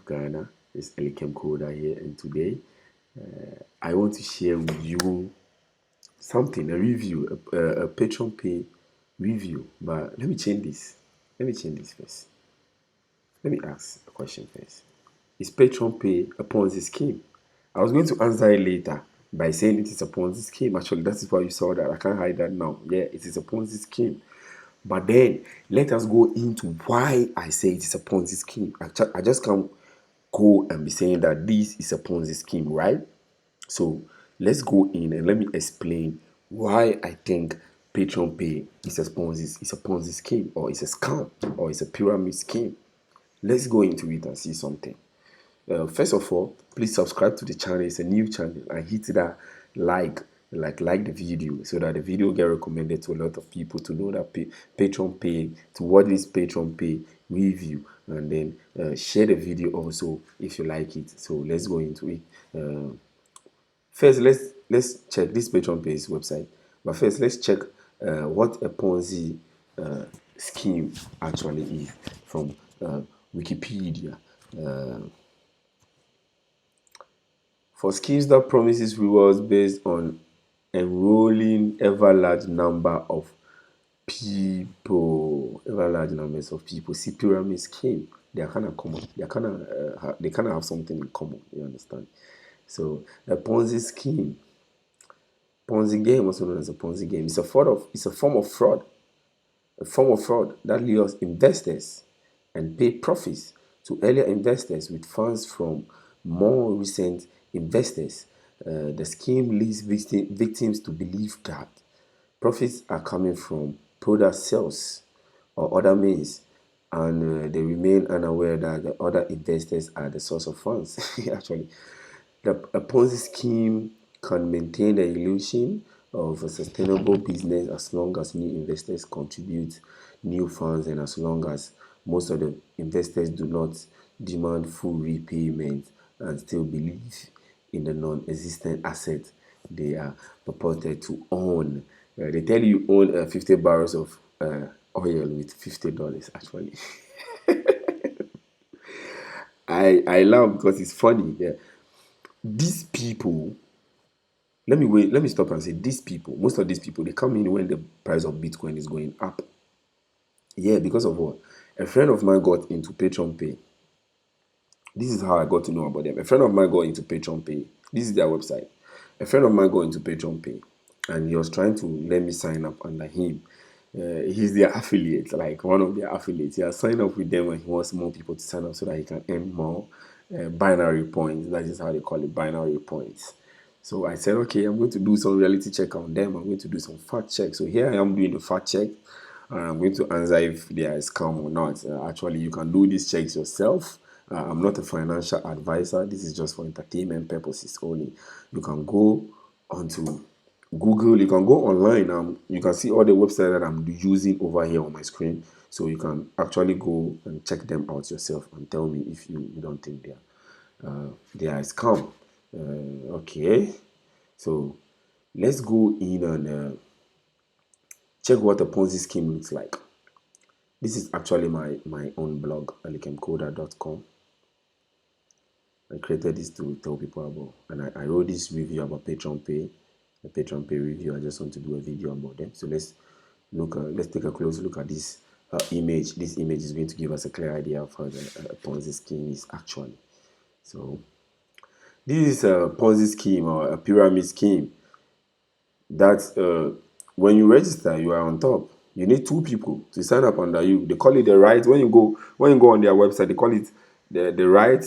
of Ghana. It's Elikem Koda here, and today I want to share with you something, a review, a PetronPay review. But let me change this. Let me change this first. Let me ask a question first. Is PetronPay a Ponzi scheme? I was going to answer it later by saying it is a Ponzi scheme. Actually, that is why you saw that. I can't hide that now. Yeah, it is a Ponzi scheme. But then let us go into why I say it is a Ponzi scheme. I just can't go and be saying that this is a Ponzi scheme, right? So let's go in and let me explain why I think PatronPay is a Ponzi scheme, or it's a scam, or it's a pyramid scheme. Let's go into it and see something. First of all, please subscribe to the channel. It's a new channel, and hit that like the video so that the video get recommended to a lot of people, to know that PatronPay, to watch this PatronPay review, and then share the video also if you like it. So let's go into it. First, let's check this PatronPay's website. But first, let's check what a Ponzi scheme actually is from Wikipedia. For schemes that promises rewards based on enrolling ever large number of people, see, pyramid scheme. They are kind of common. They kind of have something in common. You understand? So a Ponzi scheme, Ponzi game, also known as a Ponzi game, it's a form of fraud. A form of fraud that lures investors and pay profits to earlier investors with funds from more recent investors. The scheme leads victims to believe that profits are coming from product sales or other means, and they remain unaware that the other investors are the source of funds. Actually, a Ponzi scheme can maintain the illusion of a sustainable business as long as new investors contribute new funds, and as long as most of the investors do not demand full repayment and still believe in the non-existent asset they are purported to own. They tell you own 50 barrels of oil with $50 actually. I laugh because it's funny. Yeah. These people, let me stop and say these people, most of these people, they come in when the price of Bitcoin is going up. Yeah, because of what? A friend of mine got into PatronPay. This is how I got to know about them. A friend of mine got into PatronPay. This is their website. A friend of mine got into PatronPay, and he was trying to let me sign up under him. He's their affiliate, like one of their affiliates. He has signed up with them, and he wants more people to sign up so that he can earn more binary points. That is how they call it, binary points. So I said, okay, I'm going to do some reality check on them. I'm going to do some fact check. So here I am doing the fact check. I'm going to answer if they are a scam or not. Actually, you can do these checks yourself. I'm not a financial advisor. This is just for entertainment purposes only. You can go onto Google. You can go online. You can see all the websites that I'm using over here on my screen. So you can actually go and check them out yourself and tell me if you don't think they are a scam. Okay, so let's go in and check what a Ponzi scheme looks like. This is actually my own blog, alikemkoda.com. I created this to tell people about, and I wrote this review about PatronPay, the PatronPay review. I just want to do a video about them. So let's take a close look at this image. This image is going to give us a clear idea of how the Ponzi scheme is actually. So this is a Ponzi scheme or a pyramid scheme that when you register, you are on top. You need two people to sign up under you. They call it the right. When you go on their website, they call it the right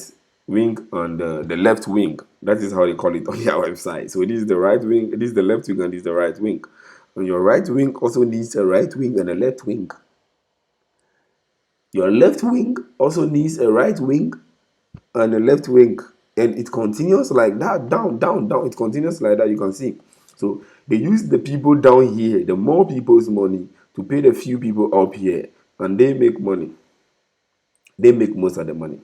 wing and the left wing. That is how they call it on their website. So this is the right wing, this is the left wing, and this is the right wing. And your right wing also needs a right wing and a left wing. Your left wing also needs a right wing and a left wing, and it continues like that, down. It continues like that. You can see. So they use the people down here, the more people's money, to pay the few people up here, and they make money. They make most of the money.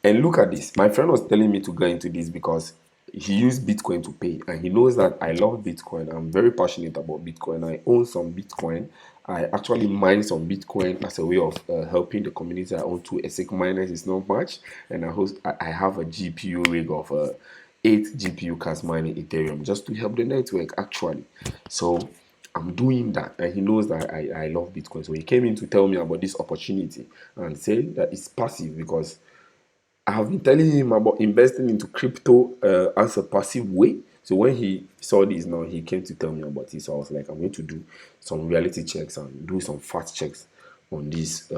And look at this. My friend was telling me to go into this because he used Bitcoin to pay, and he knows that I love Bitcoin. I'm very passionate about Bitcoin. I own some Bitcoin. I actually mine some Bitcoin as a way of helping the community. I own two ASIC miners, it's not much, and I have a GPU rig of 8 GPU cards mining Ethereum just to help the network actually. So I'm doing that, and he knows that I love Bitcoin. So he came in to tell me about this opportunity and said that it's passive because I have been telling him about investing into crypto as a passive way. So when he saw this now, he came to tell me about it. So I was like, I'm going to do some reality checks and do some fact checks on this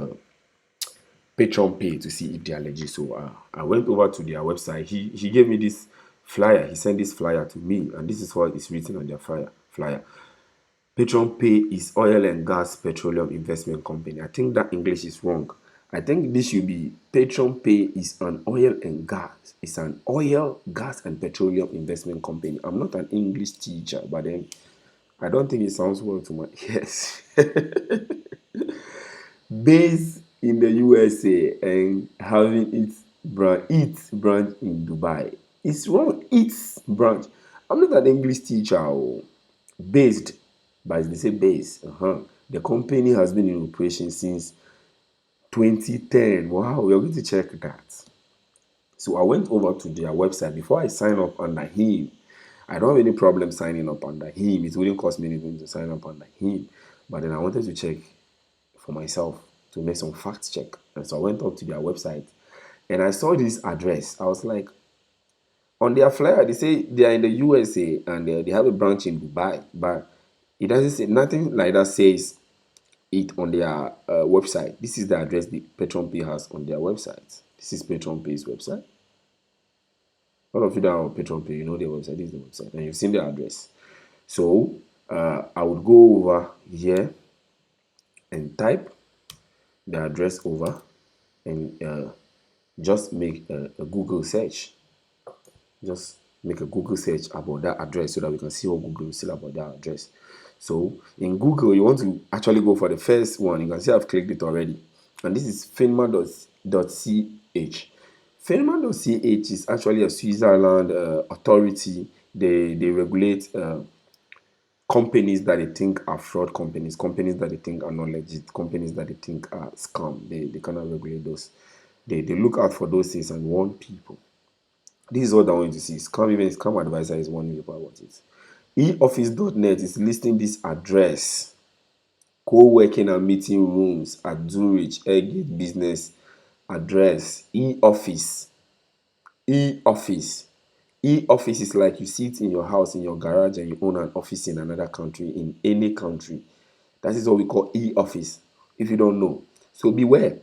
PetronPay to see if they are legit. So I went over to their website. He gave me this flyer. He sent this flyer to me, and this is what is written on their flyer. PetronPay is oil and gas petroleum investment company. I think that English is wrong. I think this should be PetronPay is an oil and gas. It's an oil, gas, and petroleum investment company. I'm not an English teacher, but then I don't think it sounds well to my yes. Based in the USA and having its branch in Dubai. It's wrong. Its branch. I'm not an English teacher. Oh. Based, but they say base. The company has been in operation since 2010. Wow, we are going to check that. So I went over to their website before I sign up under him. I don't have any problem signing up under him. It wouldn't cost me anything to sign up under him. But then I wanted to check for myself to make some fact check. And so I went up to their website and I saw this address. I was like, on their flyer, they say they are in the USA and they have a branch in Dubai, but it doesn't say nothing like that says it on their website. This is the address the PetronPay has on their website. This is PetronPay's website. All of you that are on PetronPay, you know their website. This is the website, and you've seen the address. So I would go over here and type the address over and just make a Google search. Just make a Google search about that address so that we can see what Google will say about that address. So in Google, you want to actually go for the first one. You can see I've clicked it already. And this is finma.ch. Finma.ch is actually a Switzerland authority. They regulate companies that they think are fraud companies, companies that they think are not legit, companies that they think are scam. They cannot regulate those. They look out for those things and warn people. This is what I want you to see. Scam advisor is warning you about it. eoffice.net is listing this address, co-working and meeting rooms at Zurich Airgate business address. eoffice e-office is like you sit in your house, in your garage, and you own an office in another country, in any country. That is what we call e-office, if you don't know. So beware.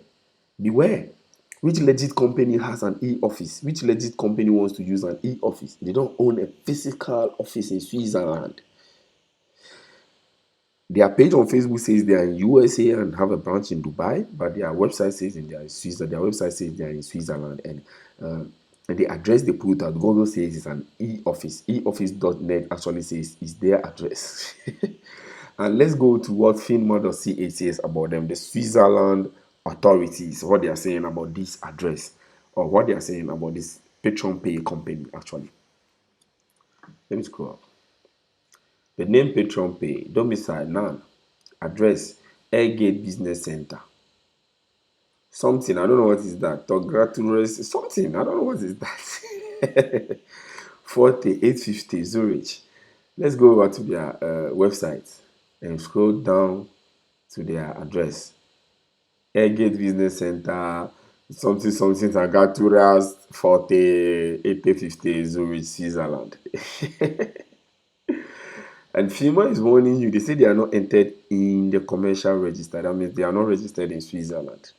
Which legit company has an e-office? Which legit company wants to use an e-office? They don't own a physical office in Switzerland. Their page on Facebook says they are in USA and have a branch in Dubai, but their website says they are in Switzerland. Their website says they are in Switzerland, and the address they put out, Google says is an e-office. eoffice.net actually says is their address. And let's go to what finma.ch says about them, the Switzerland authorities, what they are saying about this address, or what they are saying about this PetronPay company actually. Let me scroll up. The name PetronPay, domicile none, address Airgate Business Center. Something, I don't know what is that. Togratulous, something, I don't know what is that. 4850 Zurich. Let's go over to their website and scroll down to their address. Airgate Business Center, something, Togratulous 4850 Zurich, Switzerland. And FEMA is warning you. They say they are not entered in the commercial register. That means they are not registered in Switzerland.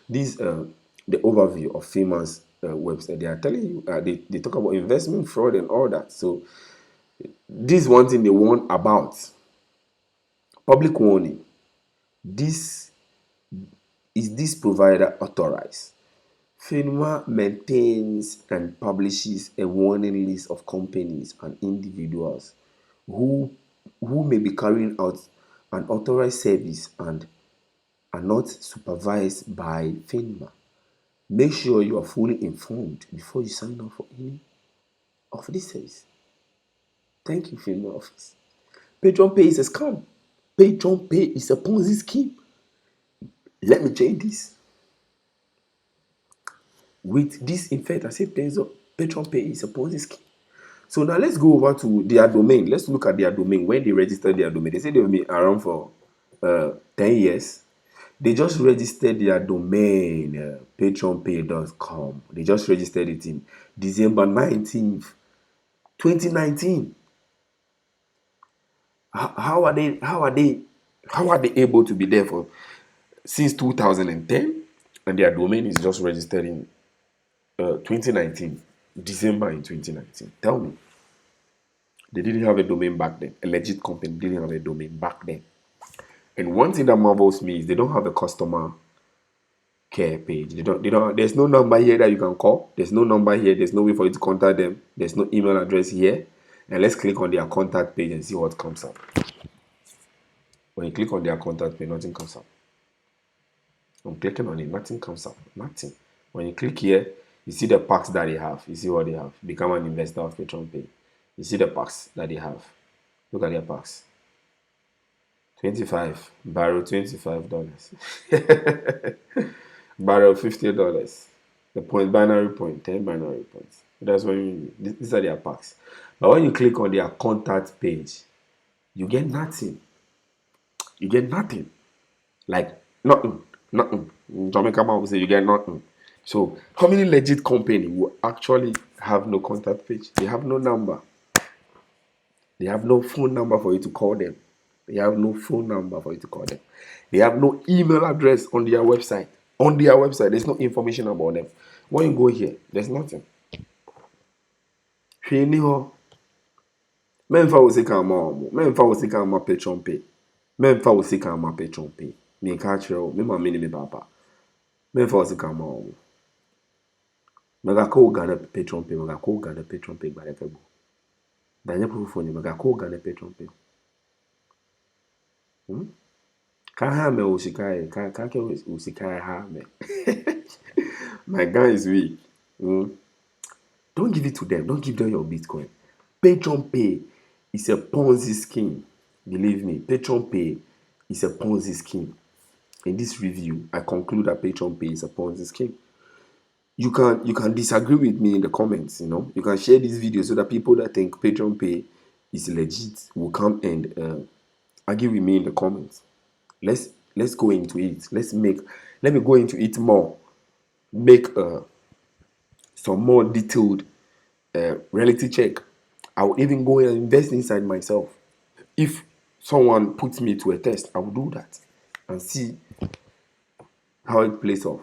This the overview of FEMA's website. They are telling you they talk about investment fraud and all that. So this is one thing they warn about. Public warning. This provider authorized? FINMA maintains and publishes a warning list of companies and individuals who may be carrying out an authorized service and are not supervised by FINMA. Make sure you are fully informed before you sign up for any of this service. Thank you, FINMA office. PetronPay is a scam. PetronPay is a Ponzi scheme. Let me change this. With this, in fact, I say PetronPay is a Ponzi scheme. So now let's go over to their domain. Let's look at their domain. When they registered their domain, they say they will be around for 10 years. They just registered their domain, patronpay.com. They just registered it in December 19th, 2019. How are they able to be there for since 2010 and their domain is just registered in 2019, December in 2019? Tell me. They didn't have a domain back then. A legit company didn't have a domain back then. And one thing that marvels me is they don't have a customer care page. There's no number here that you can call. There's no number here. There's no way for you to contact them. There's no email address here. And let's click on their contact page and see what comes up. When you click on their contact page, nothing comes up. I'm clicking on it, nothing comes up. Nothing. When you click here, you see the packs that they have. You see what they have. Become an investor of PetronPay. You see the packs that they have. Look at their packs. 25 barrel, $25. Barrel, $50. The point, binary point, 10 binary points. That's when these are their packs. But when you click on their contact page, you get nothing. You get nothing. Like nothing. Jamaica man will say you get nothing. So how many legit company will actually have no contact page? They have no number. They have no phone number for you to call them. They have no phone number for you to call them. They have no email address on their website. On their website, there's no information about them. When you go here, there's nothing. Memfa will say PetronPay. Memfa will say PetronPay. Me catch you. Me mama me papa. Memfa will say Maga ko Ghana PetronPay. Maga ko Ghana PetronPay. Badekebo. Danya proof on you. Maga ko Ghana PetronPay. Kahame usikai. Kake usikai hame. My guy is weak. Don't give it to them. Don't give them your Bitcoin. PetronPay is a Ponzi scheme. Believe me, PetronPay is a Ponzi scheme. In this review, I conclude that PetronPay is a Ponzi scheme. You can disagree with me in the comments. You can share this video so that people that think PetronPay is legit will come and argue with me in the comments. Let's go into it. Let me go into it more. Make some more detailed reality check. I will even go and invest inside myself. If someone puts me to a test, I will do that and see how it plays off.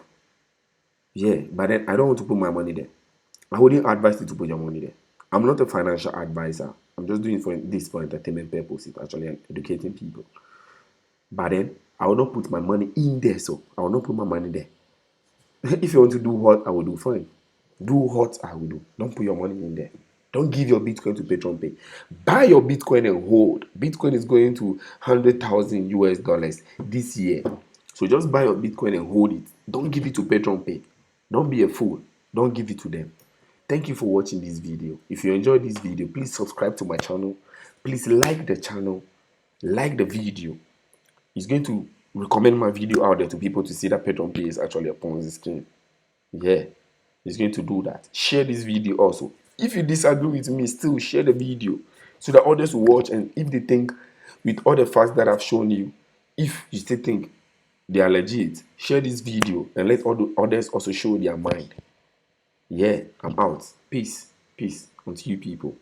Yeah, but then I don't want to put my money there. I wouldn't advise you to put your money there. I'm not a financial advisor. I'm just doing this for entertainment purposes, actually educating people. But then I will not put my money in there, so I will not put my money there. If you want to do what I will do, fine. Do what I will do. Don't put your money in there. Don't give your Bitcoin to PetronPay. Buy your Bitcoin and hold. Bitcoin is going to 100,000 US dollars this year. So just buy your Bitcoin and hold it. Don't give it to PetronPay. Don't be a fool. Don't give it to them. Thank you for watching this video. If you enjoyed this video, please subscribe to my channel. Please like the channel. Like the video. It's going to recommend my video out there to people to see that PetronPay is actually a Ponzi scheme. Yeah, it's going to do that. Share this video also. If you disagree with me, still share the video so that others will watch, and if they think with all the facts that I've shown you, if you still think they are legit, share this video and let all the others also show their mind. Yeah, I'm out. Peace. Peace unto you people.